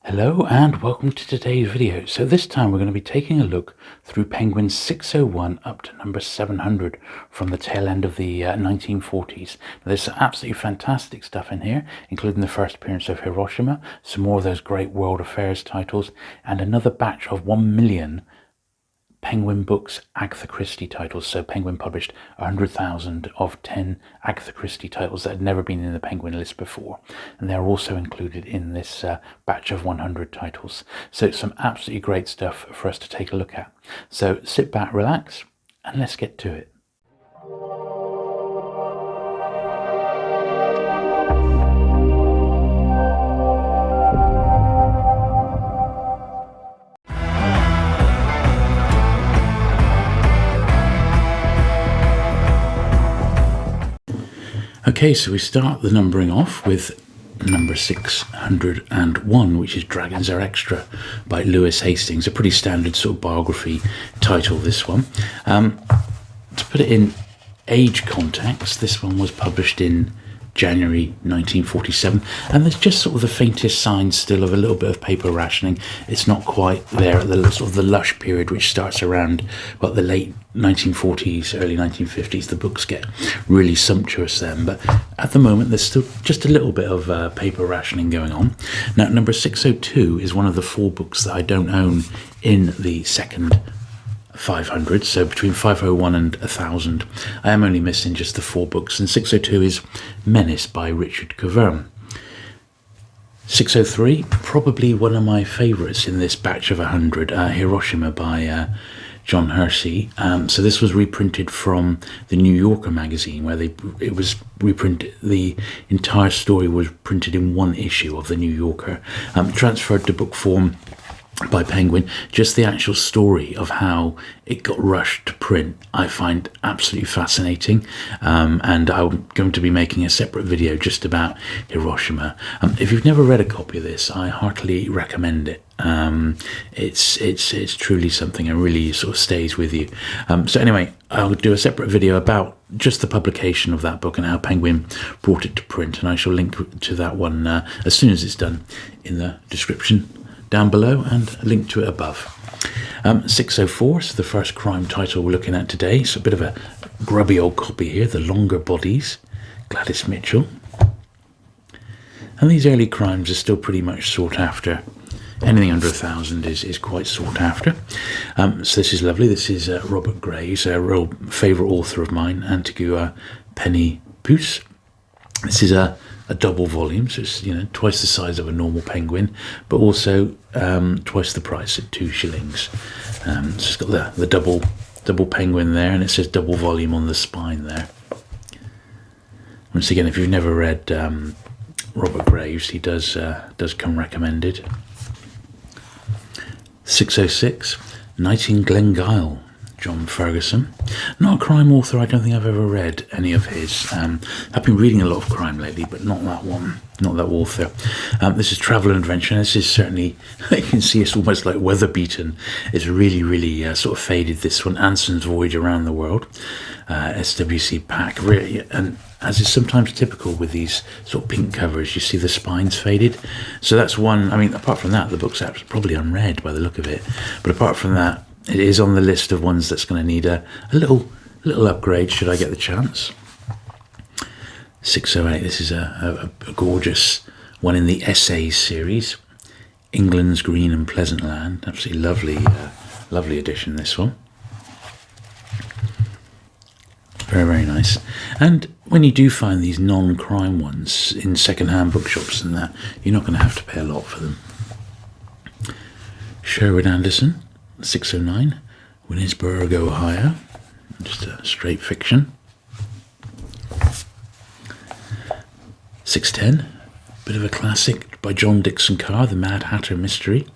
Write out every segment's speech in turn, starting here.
Hello and welcome to today's video. So this time we're going to be taking a look through Penguin 601 up to number 700 from the tail end of the 1940s. Now, there's some absolutely fantastic stuff in here, including the first appearance of Hiroshima, some more of those great world affairs titles, and another batch of 1 million Penguin Books Agatha Christie titles. So Penguin published 100,000 of 10 Agatha Christie titles that had never been in the Penguin list before, and they're also included in this batch of 100 titles. So it's some absolutely great stuff for us to take a look at. So sit back, relax, and let's get to it. Okay, so we start the numbering off with number 601, which is Dragons Are Extra by Lewis Hastings. A pretty standard sort of biography title, this one. To put it in age context, this one was published in January 1947, and there's just sort of the faintest signs still of a little bit of paper rationing. It's not quite there at the sort of the lush period, which starts around the late 1940s, early 1950s. The books get really sumptuous then, but at the moment there's still just a little bit of paper rationing going on. Now, number 602 is one of the 4 books that I don't own in the second 500, so between 501 and 1000 I am only missing just the 4 books, and 602 is Menace by Richard Caverne. 603, probably one of my favourites in this batch of 100, Hiroshima by John Hershey. So this was reprinted from the New Yorker magazine, where it was reprinted. The entire story was printed in one issue of the New Yorker, transferred to book form by Penguin. Just the actual story of how it got rushed to print I find absolutely fascinating, and I'm going to be making a separate video just about Hiroshima. If you've never read a copy of this, I heartily recommend it. It's truly something and really sort of stays with you. So anyway, I'll do a separate video about just the publication of that book and how Penguin brought it to print, and I shall link to that one as soon as it's done in the description down below and a link to it above. 604 is the first crime title we're looking at today. It's a bit of a grubby old copy here, The Longer Bodies, Gladys Mitchell. And these early crimes are still pretty much sought after. Anything under 1,000 is quite sought after. So this is lovely. This is Robert Gray's a real favourite author of mine, Antigua Penny Puce. This is a double volume, so it's twice the size of a normal Penguin, but also twice the price at 2 shillings. So it's got the double Penguin there, and it says double volume on the spine there. Once again, if you've never read Robert Graves, he does come recommended. 606, Night in Glengyle, John Ferguson. Not a crime author. I don't think I've ever read any of his. I've been reading a lot of crime lately, but not that one, not that author. This is Travel and Adventure, and this is certainly, you can see it's almost like weather-beaten. It's really sort of faded, this one. Anson's Voyage Around the World, SWC pack, really. And as is sometimes typical with these sort of pink covers, you see the spines faded. So that's one. I mean, apart from that, the book's probably unread by the look of it. But apart from that, it is on the list of ones that's going to need a little upgrade should I get the chance. 608, this is a gorgeous one in the Essays series. England's Green and Pleasant Land. Absolutely lovely edition, this one. Very nice. And when you do find these non-crime ones in second-hand bookshops and that, you're not going to have to pay a lot for them. Sherwood Anderson, 609, Winnisburg, Ohio. Just a straight fiction. 610, bit of a classic by John Dickson Carr, The Mad Hatter Mystery.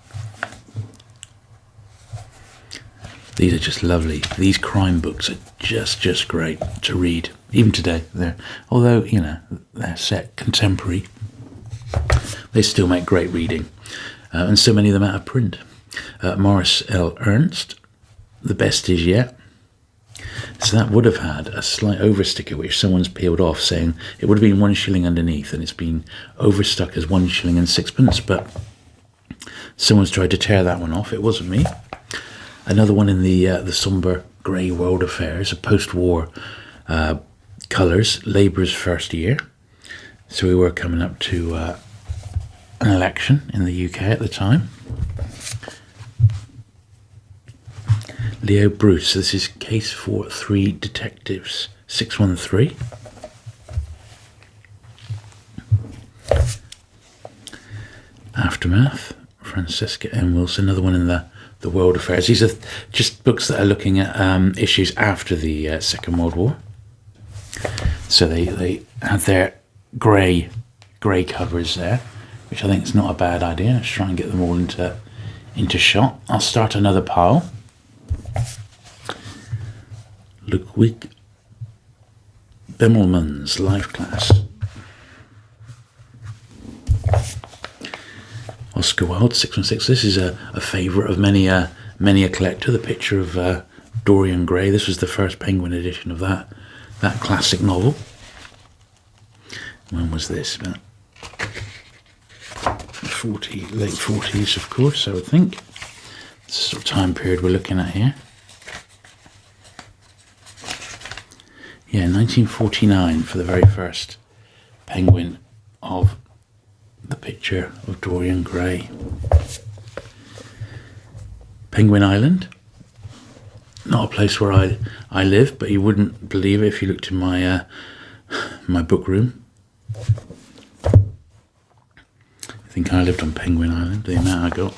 These are just lovely. These crime books are just great to read, even today. Although they're set contemporary, they still make great reading, and so many of them out of print. Morris L. Ernst, The Best Is Yet. So that would have had a slight oversticker which someone's peeled off, saying it would have been 1 shilling underneath, and it's been overstuck as 1 shilling and sixpence. But Someone's tried to tear that one off. It wasn't me. Another one in the sombre grey World Affairs, a post-war colours, Labour's first year. So we were coming up to an election in the UK at the time. Leo Bruce. This is Case for Three Detectives, 613. Aftermath, Francesca M. Wilson. Another one in the World Affairs. These are just books that are looking at issues after the Second World War. So they have their grey covers there, which I think is not a bad idea. Let's try and get them all into shot. I'll start another pile. Ludwig Bemelman's Life Class. Oscar Wilde, 616. This is a favourite of many a collector. The picture of Dorian Gray. This was the first Penguin edition of that classic novel. When was this? About late 40s, of course, I would think. It's the sort of time period we're looking at here. Yeah, 1949 for the very first Penguin of the picture of Dorian Gray. Penguin Island. Not a place where I live, but you wouldn't believe it if you looked in my my book room. I think I lived on Penguin Island, the amount I got.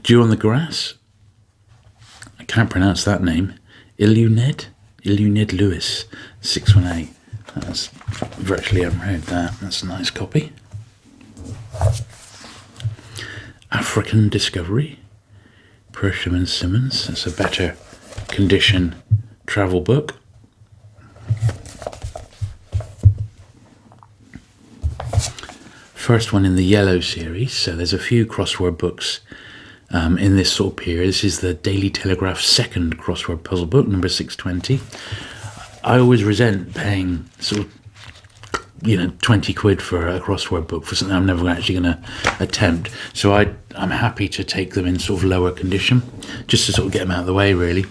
Dew on the Grass. I can't pronounce that name. Iluned Lewis, 618. That's virtually haven't read that. That's a nice copy. African Discovery, Persham and Simmons. That's a better condition travel book. First one in the Yellow series. So there's a few crossword books in this sort of period. This is the Daily Telegraph's second crossword puzzle book, number 620. I always resent paying sort of 20 quid for a crossword book for something I'm never actually going to attempt. So I'm happy to take them in sort of lower condition, just to sort of get them out of the way, really.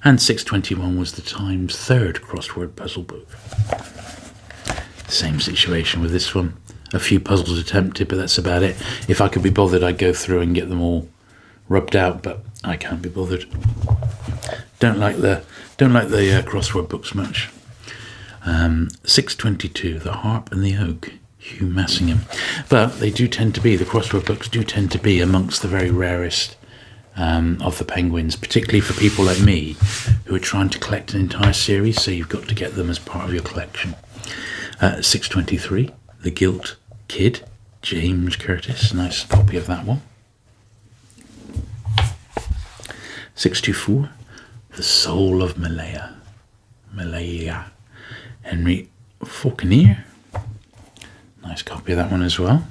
And 621 was the Times' third crossword puzzle book. Same situation with this one. A few puzzles attempted, but that's about it. If I could be bothered, I'd go through and get them all rubbed out, but I can't be bothered. Don't like the crossword books much. 622, The Harp and the Oak, Hugh Massingham. But they do tend to be, the crossword books do tend to be amongst the very rarest of the Penguins, particularly for people like me who are trying to collect an entire series, so you've got to get them as part of your collection. 623, The Gilt Kid, James Curtis. Nice copy of that one. 624, The Soul of Malaya, Henry Fauconnier. Nice copy of that one as well.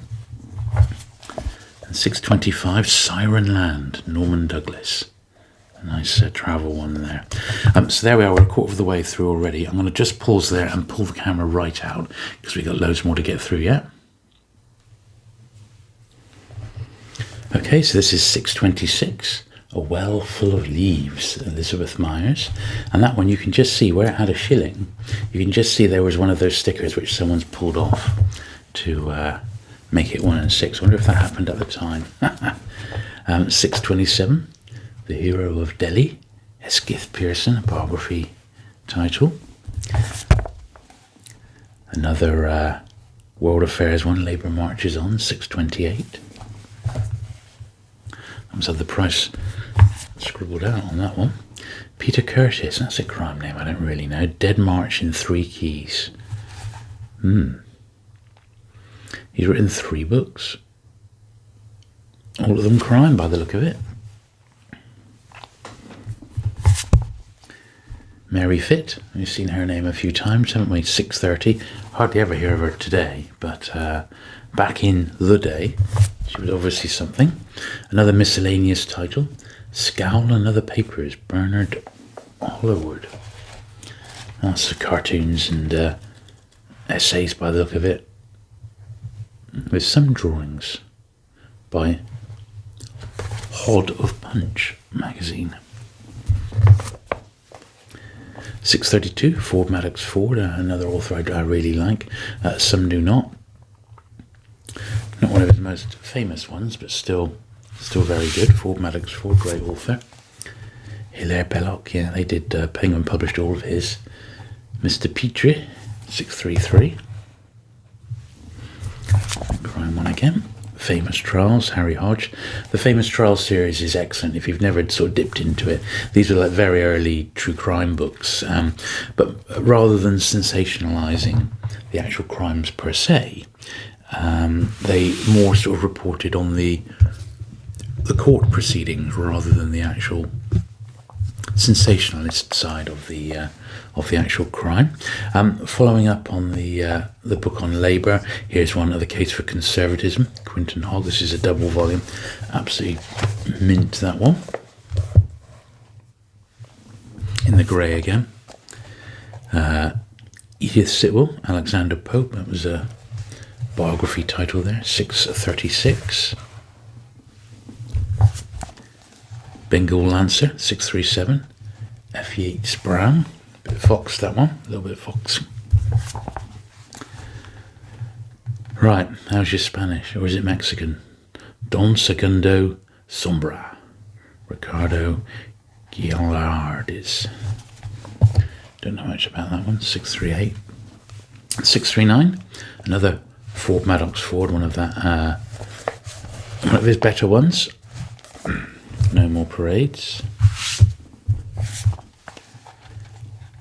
And 625, Siren Land, Norman Douglas. A nice travel one there. So there we are, we're a quarter of the way through already. I'm going to just pause there and pull the camera right out because we've got loads more to get through yet. Okay, so this is 626. A Well Full of Leaves, Elizabeth Myers. And that one you can just see where it had a shilling. You can just see there was one of those stickers which someone's pulled off to make it 1 and 6. I wonder if that happened at the time. 627, The Hero of Delhi, Eskith Pearson, a biography title. Another World Affairs one, Labour Marches On, 628. I must have the price scribbled out on that one. Peter Curtis, that's a crime name I don't really know. Dead March in 3 keys. He's written 3 books. All of them crime by the look of it. Mary Fitt, we've seen her name a few times, haven't we? 630. Hardly ever hear of her today, but back in the day, she was obviously something. Another miscellaneous title, Scowl and Other Papers, Bernard Hollerwood. That's the cartoons and essays by the look of it, with some drawings. by Hod of Punch magazine. 632, Ford Madox Ford, another author I really like. Some do not. Not one of his most famous ones, but still very good. Ford Madox Ford, great author. Hilaire Belloc, yeah, they did. Penguin published all of his. Mr. Petrie, 633. Crime one again. Famous Trials, Harry Hodge. The Famous Trials series is excellent if you've never sort of dipped into it. These are like very early true crime books, but rather than sensationalizing the actual crimes per se, they more sort of reported on the court proceedings rather than the actual sensationalist side of the actual crime. Following up on the book on labour, here's one of The Case for Conservatism, Quinton Hogg. This is a double volume, absolutely mint, that one. In the grey again. Edith Sitwell, Alexander Pope, that was a biography title there, 636. Bengal Lancer, 637. F. Yeats Brown, a bit of Fox, that one, a little bit of Fox. Right, how's your Spanish, or is it Mexican? Don Segundo Sombra, Ricardo Guillardes. Don't know much about that one. 638. 639, another Ford Madox Ford, one of his better ones. No More Parades.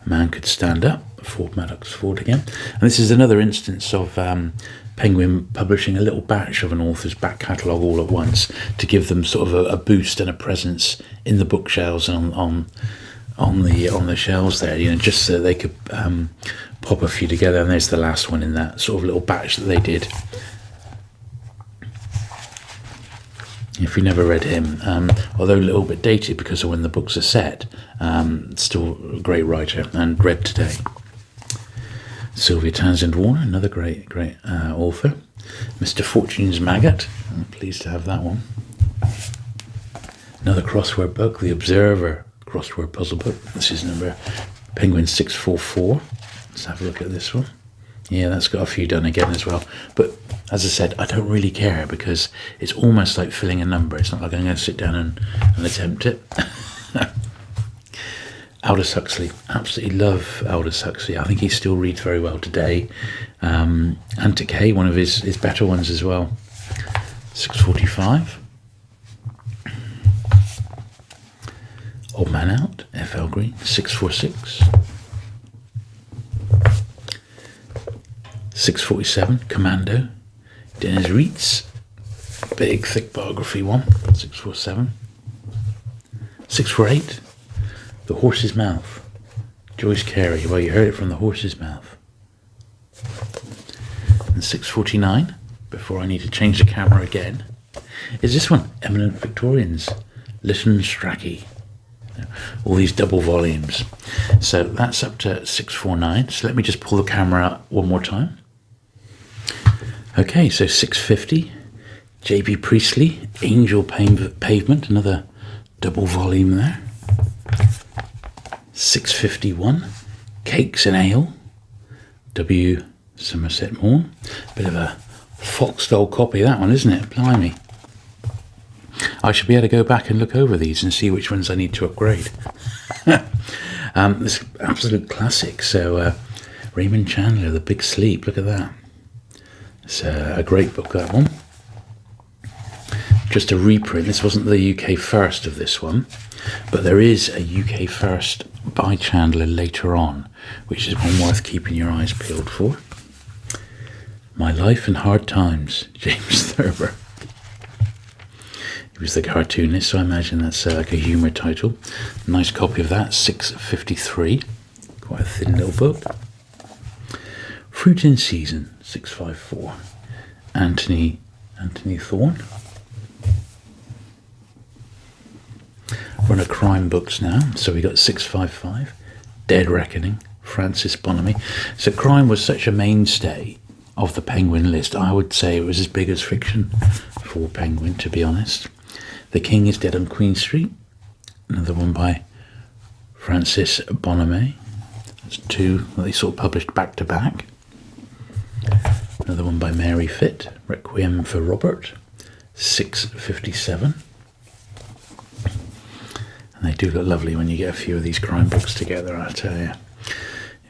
A Man Could Stand Up, Ford Madox Ford again. And this is another instance of Penguin publishing a little batch of an author's back catalogue all at once to give them sort of a boost and a presence in the bookshelves and on the shelves there, you know, just so they could pop a few together. And there's the last one in that sort of little batch that they did. If you never read him, although a little bit dated because of when the books are set, still a great writer and read today. Sylvia Townsend Warner, another great author. Mr. Fortune's Maggot, I'm pleased to have that one. Another crossword book, The Observer crossword puzzle book. This is number Penguin 644. Let's have a look at this one. Yeah, that's got a few done again as well. But as I said, I don't really care because it's almost like filling a number. It's not like I'm going to sit down and attempt it. Aldous Huxley. Absolutely love Aldous Huxley. I think he still reads very well today. Antic Hay, one of his better ones as well. 645. Old Man Out, F.L. Green. 646. 647, Commando, Dennis Reitz, big thick biography one, 647. 648, The Horse's Mouth, Joyce Carey. Well, you heard it from the horse's mouth. And 649, before I need to change the camera again, is this one, Eminent Victorians, Lytton Strachey. All these double volumes. So that's up to 649. So let me just pull the camera out one more time. Okay, so 650, J.B. Priestley, Angel Pavement, another double volume there. 651, Cakes and Ale, W. Somerset Maugham. Bit of a Fox-style copy, that one, isn't it? Blimey. I should be able to go back and look over these and see which ones I need to upgrade. This absolute classic. So, Raymond Chandler, The Big Sleep, look at that. It's a great book, that one. Just a reprint. This wasn't the UK first of this one, but there is a UK first by Chandler later on, which is one worth keeping your eyes peeled for. My Life and Hard Times, James Thurber. He was the cartoonist, so I imagine that's like a humour title. Nice copy of that, 653. Quite a thin little book. Fruit in Season, 654. Anthony Thorne. We're on a crime books now, so we got 655. Dead Reckoning, Francis Bonamy. So crime was such a mainstay of the Penguin list. I would say it was as big as fiction for Penguin, to be honest. The King is Dead on Queen Street. Another one by Francis Bonhomie. That's two that they sort of published back to back. Another one by Mary Fitt, Requiem for Robert, 657. And they do look lovely when you get a few of these crime books together, I tell you.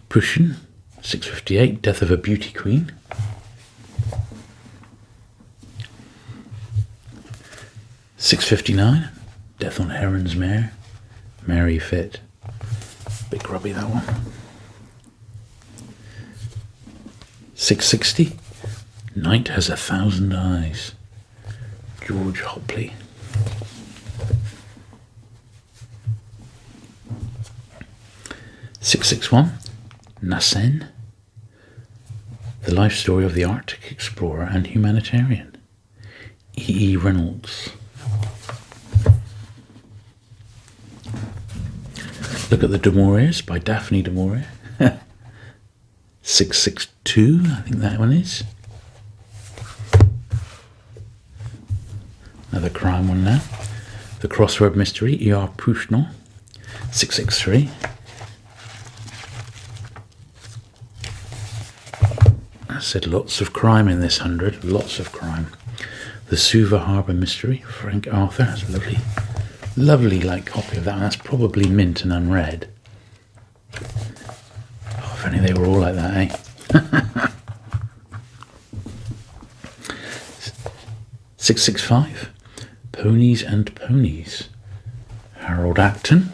Pushin, 658, Death of a Beauty Queen. £6.59, Death on Heron's Mare, Mary Fitt. Bit grubby, that one. £6.60, Night Has 1,000 Eyes, George Hopley. £6.61, Nassen, The Life Story of the Arctic Explorer and Humanitarian, E. Reynolds. Look at the Du Mauriers by Daphne du Maurier. 662, I think that one is. Another crime one now. The Crossword Mystery, E.R. Pouchnon. 663. I said lots of crime in this 100, lots of crime. The Suva Harbour Mystery, Frank Arthur. That's a lovely like copy of that one. That's probably mint and unread. Oh, if only they were all like that, eh? 665, Ponies and Ponies, Harold Acton.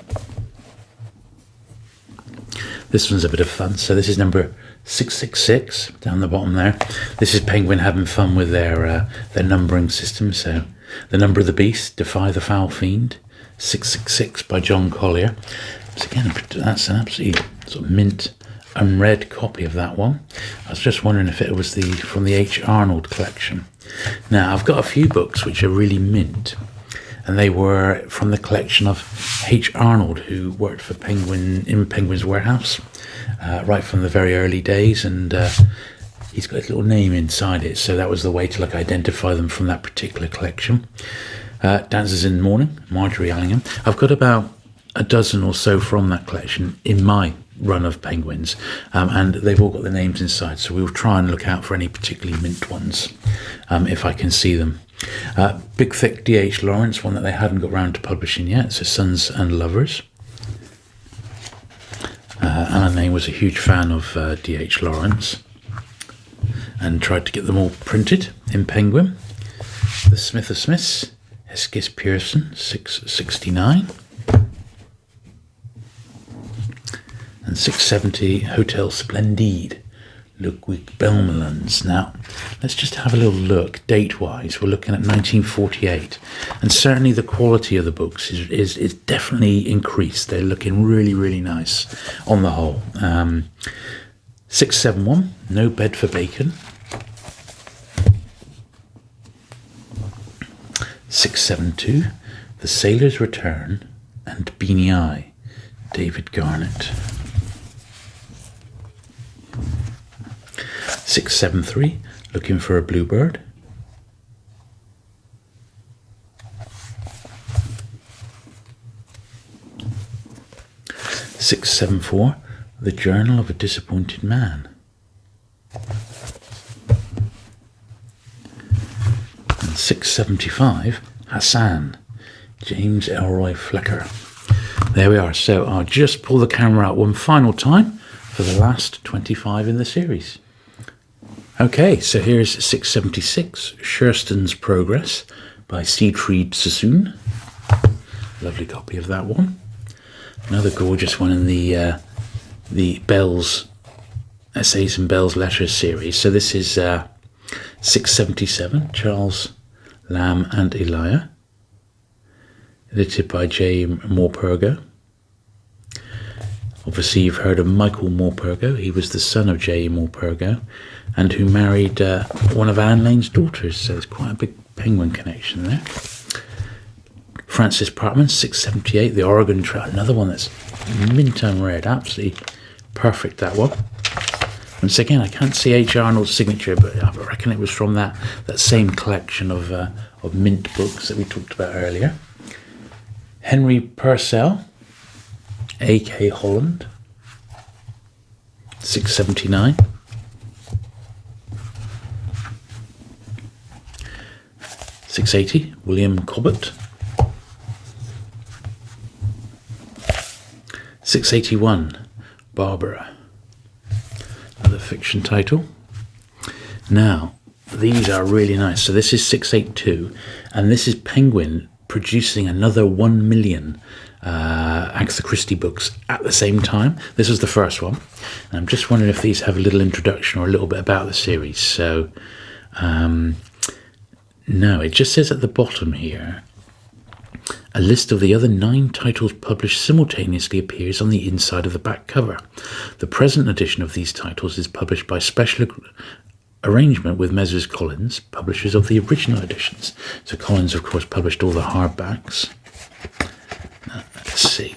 This one's a bit of fun. So this is number 666 down the bottom there. This is Penguin having fun with their numbering system. So The Number of the Beast, Defy the Foul Fiend, 666 by John Collier. So again, that's an absolutely sort of mint, unread copy of that one. I was just wondering if it was from the H. Arnold collection. Now, I've got a few books which are really mint, and they were from the collection of H. Arnold, who worked for Penguin in Penguin's Warehouse right from the very early days, and he's got his little name inside it, so that was the way to identify them from that particular collection. Dances in the Morning, Marjorie Allingham. I've got about a dozen or so from that collection in my run of Penguins, and they've all got the names inside, so we'll try and look out for any particularly mint ones if I can see them. Big Thick D.H. Lawrence, one that they hadn't got round to publishing yet, so Sons and Lovers. Alan Lane was a huge fan of D.H. Lawrence and tried to get them all printed in Penguin. The Smith of Smiths, Eskis Pearson, 669. And 670, Hotel Splendide, Ludwig Belmelands. Now, let's just have a little look, date-wise. We're looking at 1948. And certainly the quality of the books is definitely increased. They're looking really, really nice on the whole. 671, No Bed for Bacon. 672, The Sailor's Return and Beanie Eye, David Garnett. 673, Looking for a Bluebird. 674, The Journal of a Disappointed Man. And 675, Hassan, James Elroy Flecker. There we are. So I'll just pull the camera out one final time for the last 25 in the series. Okay, so here's 676, Shurston's Progress by Siegfried Sassoon. Lovely copy of that one. Another gorgeous one in the Bell's Essays and Bell's Letters series. So this is 677, Charles Lamb and Elia, edited by J. Morpurgo. Obviously, you've heard of Michael Morpurgo. He was the son of J. Morpurgo, and who married one of Anne Lane's daughters. So there's quite a big Penguin connection there. Francis Parkman, 678, The Oregon Trail. Another one that's mint unread. Absolutely perfect, that one. Once again, I can't see H. Arnold's signature, but I reckon it was from that same collection of mint books that we talked about earlier. Henry Purcell, A.K. Holland, 679. £6.80, William Cobbett. £6.81, Barbara. Another fiction title. Now, these are really nice. So this is 682, and this is Penguin producing another 1 million Agatha Christie books at the same time. This was the first one. And I'm just wondering if these have a little introduction or a little bit about the series. So, no, it just says at the bottom here, a list of the other 9 titles published simultaneously appears on the inside of the back cover. The present edition of these titles is published by special arrangement with Messrs. Collins, publishers of the original editions. So Collins, of course, published all the hardbacks. Now, let's see.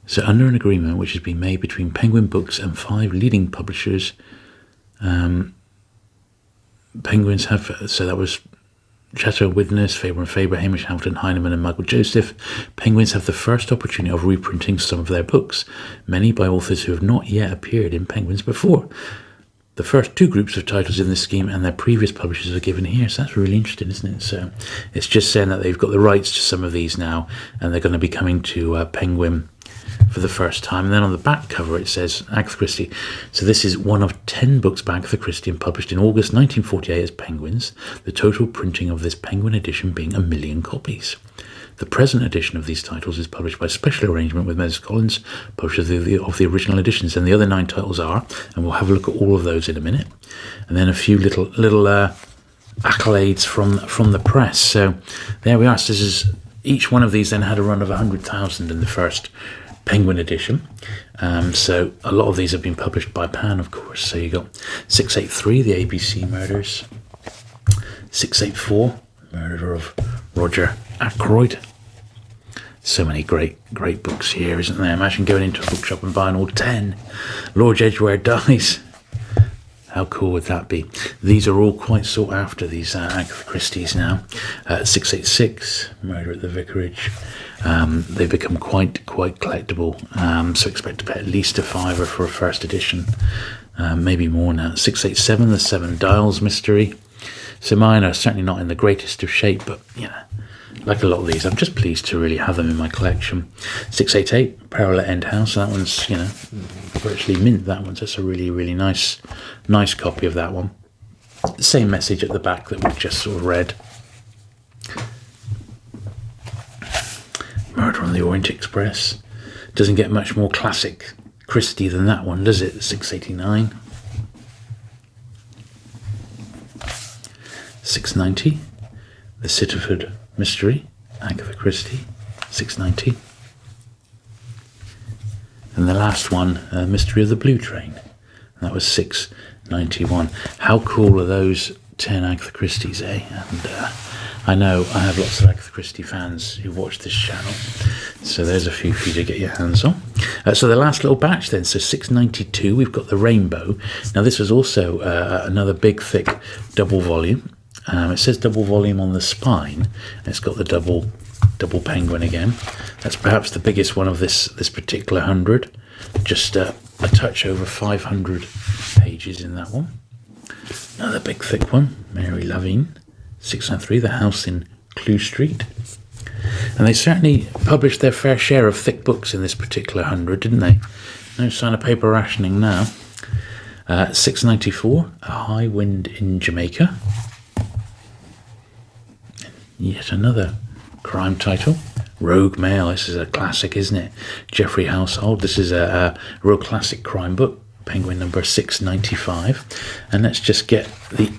So under an agreement which has been made between Penguin Books and 5 leading publishers, Penguins have, so that was Chatto Widnes, Faber and Faber, Hamish Hamilton, Heinemann and Michael Joseph. Penguins have the first opportunity of reprinting some of their books, many by authors who have not yet appeared in Penguins before. The first 2 groups of titles in this scheme and their previous publishers are given here, so that's really interesting, isn't it? So it's just saying that they've got the rights to some of these now, and they're going to be coming to Penguin for the first time. And then on the back cover it says Agatha Christie. So this is one of 10 books by Agatha Christie and published in August 1948 as Penguins, the total printing of this Penguin edition being 1 million copies. The present edition of these titles is published by special arrangement with Messrs. Collins, publishers of the original editions, and the other 9 titles are, and we'll have a look at all of those in a minute, and then a few little accolades from the press. So there we are. So this is, each one of these then had a run of 100,000 in the first Penguin edition. So a lot of these have been published by Pan, of course. So you got 683, the ABC murders. 684, murder of Roger Ackroyd. So many great books here, isn't there? Imagine going into a bookshop and buying all 10. Lord Edgware Dies. How cool would that be? These are all quite sought after, these Agatha Christie's now. 686, Murder at the Vicarage. They become quite collectible, so expect to pay at least a £5 for a first edition, maybe more now. 687, the Seven Dials mystery. So mine are certainly not in the greatest of shape, but you know, like a lot of these, I'm just pleased to really have them in my collection. 688, Peril at End House. That one's, you know, virtually mint. That one's just a really nice copy of that one. Same message at the back that we've just sort of read. Murder on the Orient Express. Doesn't get much more classic Christie than that one, does it? 689. 690. The Sitterford Mystery, Agatha Christie. 690. And the last one, Mystery of the Blue Train. That was 691. How cool are those 10 Agatha Christie's, eh? And I know I have lots of Agatha Christie fans who watch this channel, so there's a few for you to get your hands on. So the last little batch then, so 692, we've got the Rainbow. Now this was also another big, thick double volume. It says double volume on the spine, and it's got the double penguin again. That's perhaps the biggest one of this particular 100. Just a touch over 500 pages in that one. Another big, thick one, Mary Lavine. 693, The House in Clew Street. And they certainly published their fair share of thick books in this particular 100, didn't they? No sign of paper rationing now. 694, A High Wind in Jamaica. Yet another crime title. Rogue Mail, this is a classic, isn't it? Geoffrey Household, this is a real classic crime book. Penguin number 695. And let's just get the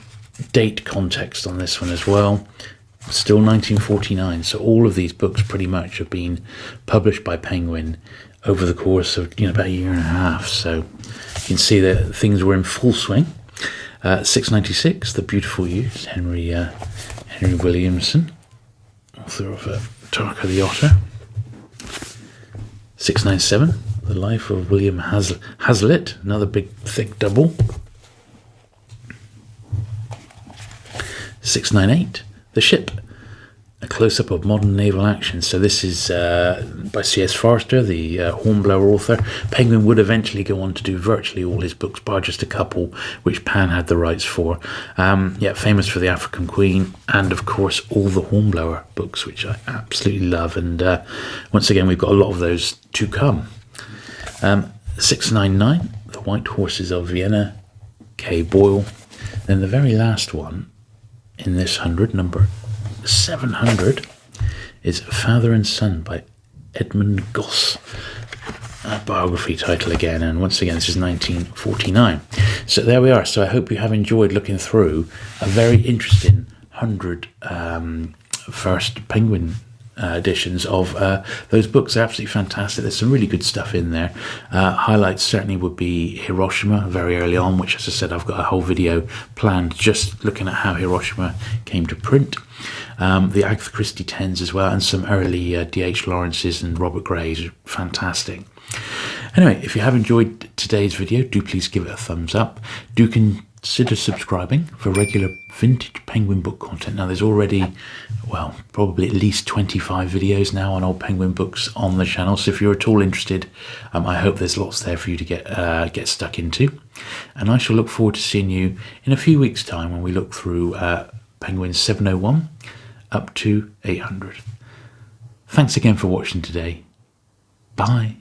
date context on this one as well. Still 1949, so all of these books pretty much have been published by Penguin over the course of about a year and a half, so you can see that things were in full swing. 696, The Beautiful Youth, Henry Williamson, author of Tarka the Otter. 697, The Life of William Hazlitt, another big thick double. 698, The Ship, a close-up of modern naval action. So this is by C.S. Forster, the Hornblower author. Penguin would eventually go on to do virtually all his books, bar just a couple, which Pan had the rights for. Famous for The African Queen, and of course all the Hornblower books, which I absolutely love. And once again, we've got a lot of those to come. 699, The White Horses of Vienna, K. Boyle. Then the very last one in this 100, number 700, is Father and Son by Edmund Gosse. A biography title again, and once again this is 1949. So there we are. So I hope you have enjoyed looking through a very interesting 100 first Penguin editions of those books. They're absolutely fantastic. There's some really good stuff in there. Highlights certainly would be Hiroshima very early on, which, as I said, I've got a whole video planned just looking at how Hiroshima came to print. The Agatha Christie 10s as well, and some early D.H. Lawrence's and Robert Gray's. Fantastic. Anyway, if you have enjoyed today's video, do please give it a thumbs up. Do consider subscribing for regular vintage Penguin book content. Now there's already, well, probably at least 25 videos now on old Penguin books on the channel, so if you're at all interested, I hope there's lots there for you to get stuck into. And I shall look forward to seeing you in a few weeks' time when we look through Penguin 701 up to 800. Thanks again for watching today. Bye.